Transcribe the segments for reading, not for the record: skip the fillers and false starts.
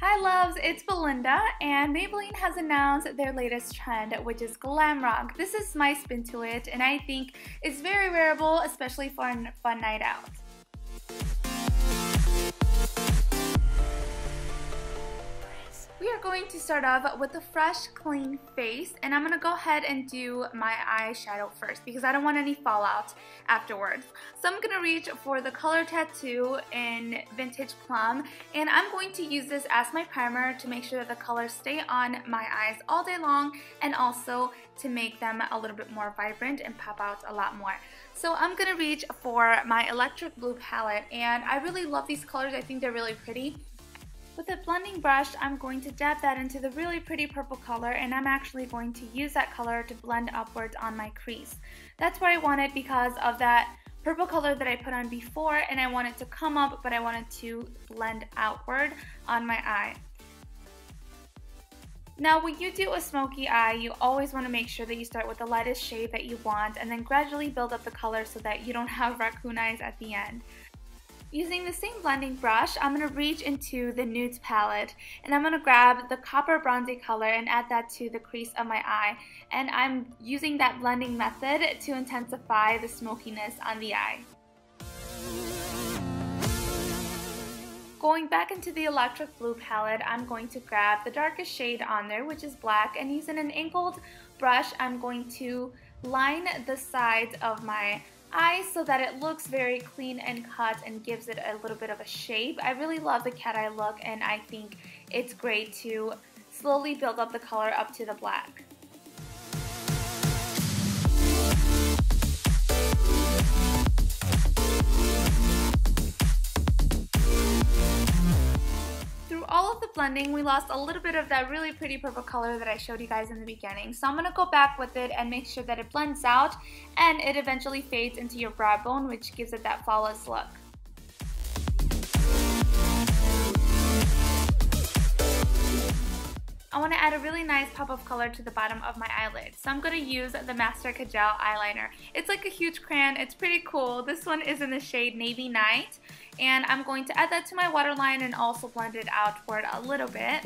Hi loves, it's Belinda, and Maybelline has announced their latest trend, which is Glam Rock. This is my spin to it, and I think it's very wearable, especially for a fun night out. We are going to start off with a fresh, clean face, and I'm going to go ahead and do my eyeshadow first because I don't want any fallout afterwards. So I'm going to reach for the Color Tattoo in Vintage Plum, and I'm going to use this as my primer to make sure that the colors stay on my eyes all day long, and also to make them a little bit more vibrant and pop out a lot more. So I'm going to reach for my Electric Blue palette, and I really love these colors. I think they're really pretty. With a blending brush, I'm going to dab that into the really pretty purple color, and I'm actually going to use that color to blend upwards on my crease. That's what I wanted because of that purple color that I put on before, and I want it to come up, but I want it to blend outward on my eye. Now when you do a smoky eye, you always want to make sure that you start with the lightest shade that you want and then gradually build up the color so that you don't have raccoon eyes at the end. Using the same blending brush, I'm going to reach into the Nudes palette, and I'm going to grab the copper bronzy color and add that to the crease of my eye, and I'm using that blending method to intensify the smokiness on the eye. Going back into the Electric Blue palette, I'm going to grab the darkest shade on there, which is black, and using an angled brush, I'm going to line the sides of my eye so that it looks very clean and cut and gives it a little bit of a shape. I really love the cat eye look, and I think it's great to slowly build up the color up to the black. All of the blending, we lost a little bit of that really pretty purple color that I showed you guys in the beginning. So I'm going to go back with it and make sure that it blends out and it eventually fades into your brow bone, which gives it that flawless look. I want to add a really nice pop of color to the bottom of my eyelid. So I'm going to use the Monstercat gel eyeliner. It's like a huge crayon. It's pretty cool. This one is in the shade Navy Night. And I'm going to add that to my waterline and also blend it outward a little bit.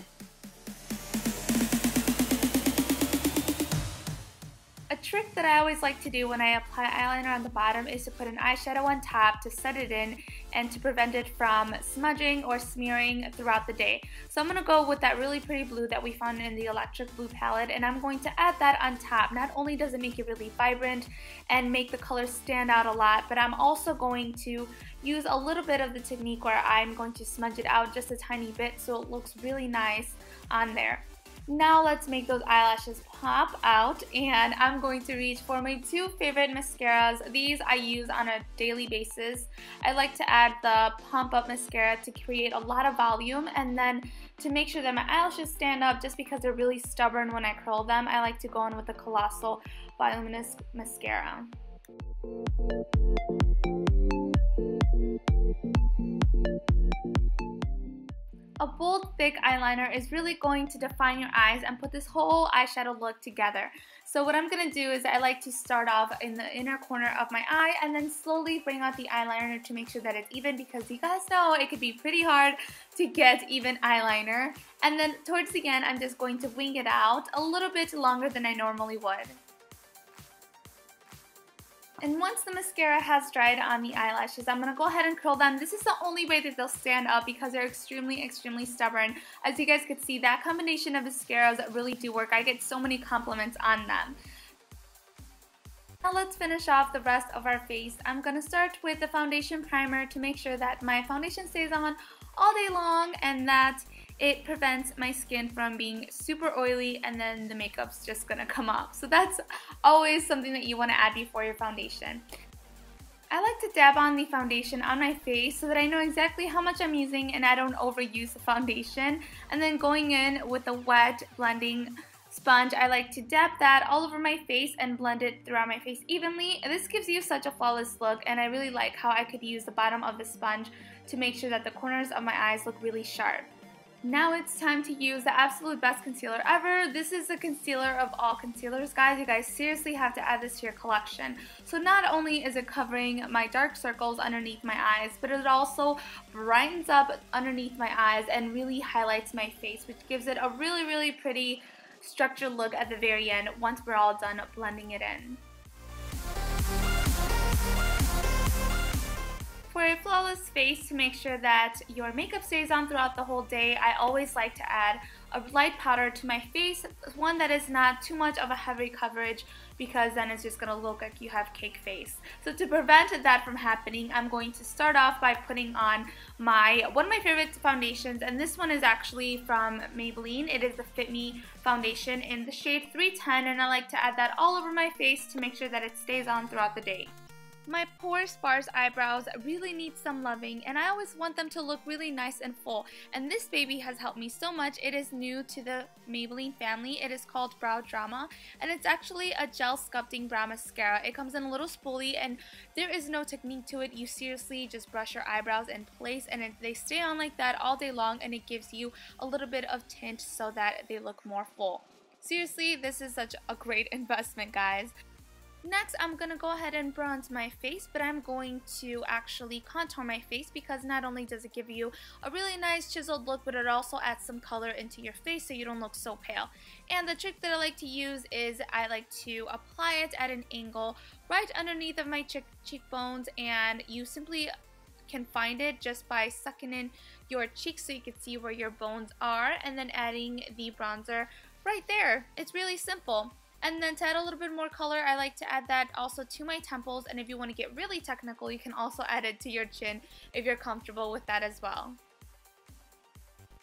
A trick that I always like to do when I apply eyeliner on the bottom is to put an eyeshadow on top to set it in and to prevent it from smudging or smearing throughout the day. So I'm going to go with that really pretty blue that we found in the Electric Blue palette, and I'm going to add that on top. Not only does it make it really vibrant and make the colors stand out a lot, but I'm also going to use a little bit of the technique where I'm going to smudge it out just a tiny bit so it looks really nice on there. Now let's make those eyelashes pop out, and I'm going to reach for my two favorite mascaras. These I use on a daily basis. I like to add the Pump Up mascara to create a lot of volume, and then to make sure that my eyelashes stand up just because they're really stubborn when I curl them, I like to go in with the Colossal Voluminous Mascara. A bold, thick eyeliner is really going to define your eyes and put this whole eyeshadow look together. So what I'm going to do is I like to start off in the inner corner of my eye and then slowly bring out the eyeliner to make sure that it's even, because you guys know it could be pretty hard to get even eyeliner. And then towards the end, I'm just going to wing it out a little bit longer than I normally would. And once the mascara has dried on the eyelashes, I'm going to go ahead and curl them. This is the only way that they'll stand up because they're extremely stubborn. As you guys could see, that combination of mascaras really do work. I get so many compliments on them. Now let's finish off the rest of our face. I'm going to start with the foundation primer to make sure that my foundation stays on all day long and that it prevents my skin from being super oily and then the makeup's just gonna come off. So that's always something that you want to add before your foundation. I like to dab on the foundation on my face so that I know exactly how much I'm using and I don't overuse the foundation. And then going in with a wet blending sponge, I like to dab that all over my face and blend it throughout my face evenly. This gives you such a flawless look, and I really like how I could use the bottom of the sponge to make sure that the corners of my eyes look really sharp. Now it's time to use the absolute best concealer ever. This is the concealer of all concealers, guys. You guys seriously have to add this to your collection. So not only is it covering my dark circles underneath my eyes, but it also brightens up underneath my eyes and really highlights my face, which gives it a really, really pretty structured look at the very end once we're all done blending it in. For a flawless face, to make sure that your makeup stays on throughout the whole day, I always like to add a light powder to my face, one that is not too much of a heavy coverage, because then it's just going to look like you have cake face. So to prevent that from happening, I'm going to start off by putting on one of my favorite foundations, and this one is actually from Maybelline. It is the Fit Me foundation in the shade 310, and I like to add that all over my face to make sure that it stays on throughout the day. My poor sparse eyebrows really need some loving, and I always want them to look really nice and full, and this baby has helped me so much. It is new to the Maybelline family. It is called Brow Drama, and it's actually a gel sculpting brow mascara. It comes in a little spoolie, and there is no technique to it. You seriously just brush your eyebrows in place, and they stay on like that all day long, and it gives you a little bit of tint so that they look more full. Seriously, this is such a great investment, guys. Next, I'm going to go ahead and bronze my face, but I'm going to actually contour my face, because not only does it give you a really nice chiseled look, but it also adds some color into your face so you don't look so pale. And the trick that I like to use is I like to apply it at an angle right underneath of my cheekbones, and you simply can find it just by sucking in your cheeks so you can see where your bones are, and then adding the bronzer right there. It's really simple. And then to add a little bit more color, I like to add that also to my temples, and if you want to get really technical, you can also add it to your chin if you're comfortable with that as well.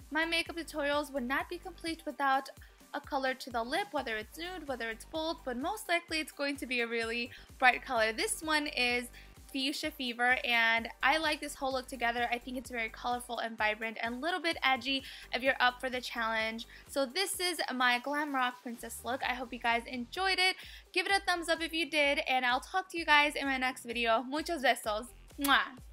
My makeup tutorials would not be complete without a color to the lip, whether it's nude, whether it's bold, but most likely it's going to be a really bright color. This one is Fuchsia Fever, and I like this whole look together. I think it's very colorful and vibrant and a little bit edgy if you're up for the challenge. So this is my Glam Rock Princess look. I hope you guys enjoyed it. Give it a thumbs up if you did, and I'll talk to you guys in my next video. Muchos besos. Mwah.